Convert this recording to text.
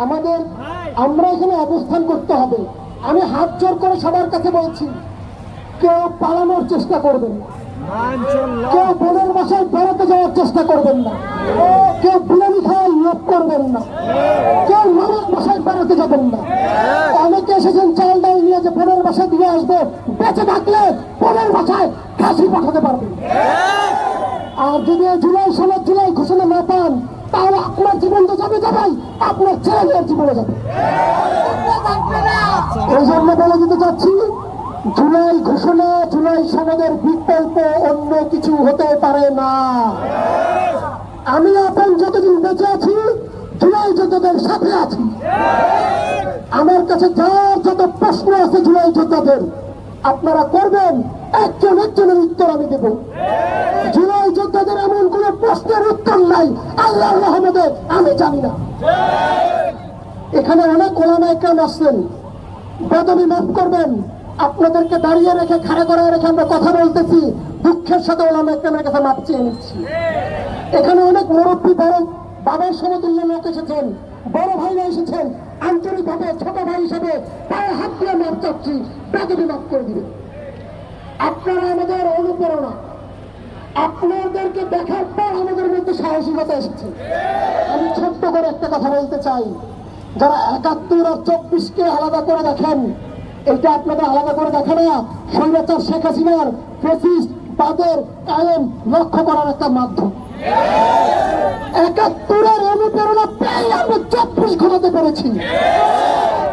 আমাদের আমরা এখানে অবস্থান করতে হবে। আমি হাত জোর করে সবার কাছে বলছি, কেউ পালানোর চেষ্টা করবেন না, কেউ বোনের বাসায় বেড়াতে যাওয়ার চেষ্টা করবেন না, কেউ বিরিয়ানি খাওয়ার লোভ করবেন না, কেউ মামার বাসায় বেড়াতে যাবেন না। অনেকে এসেছেন চাল ডাল নিয়ে যে বোনের বাসায় দিয়ে আসবে, বেঁচে থাকলে বোনের বাসায় খাসি পাঠাতে পারবেন। আর যদি জুলাই 16 জুলাই ঘোষণা না পান, তাহলে আপনার জীবন তো যাবে যাবেই, আপনার ছেলেদের জীবনে যাবে। এই জন্য বলে দিতে চাচ্ছি, জুলাই ঘোষণা, জুলাই সনদের বিকল্প অন্য কিছু হতে পারে না। আমি আপন যতদিন বেঁচে আছি, জুলাই যোদ্ধাদের সাথে আছি। আমার কাছে যার যত প্রশ্ন আছে জুলাই যোদ্ধাদের, আপনারা করবেন, একজন একজনের উত্তর আমি দেব। জুলাই যোদ্ধাদের এমন কোন প্রশ্নের উত্তর নাই আল্লাহর রহমতে আমি জানি না। এখানে অনেক ওলামা একরাম আসছেন, বেদবি মাফ করবেন, আপনাদেরকে দাঁড়িয়ে রেখে খাড়া করে রেখে আমরা কথা বলতেছি, দুঃখের সাথে ওলামা একরামের কাছে মাপ চেয়ে নিচ্ছি। এখানে অনেক মুরব্বী বড় বাবার সমতুল্য লোক এসেছেন, বড় ভাইরা এসেছেন, আন্তরিকভাবে ছোট ভাই হিসেবে পায়ে হাত দিয়ে মাপ চাচ্ছি, বেদবি মাফ করে দিবে। আপনারা আমাদের অনুপ্রেরণা, আপনাদেরকে দেখার পর আমাদের মধ্যে সাহসিকতা এসেছে। আমি ছোট্ট করে একটা কথা বলতে চাই, যারা 71 আর 24-কে আলাদা করে দেখেন, এটা আপনাদের আলাদা করে দেখে না, স্বৈরাচার শেখ হাসিনার ফ্যাসিস্ট বাদের কায়েম লক্ষ্য করার একটা মাধ্যম। 71-এর অনুপ্রেরণা পেয়ে আমরা 24 ঘটাতে পেরেছি।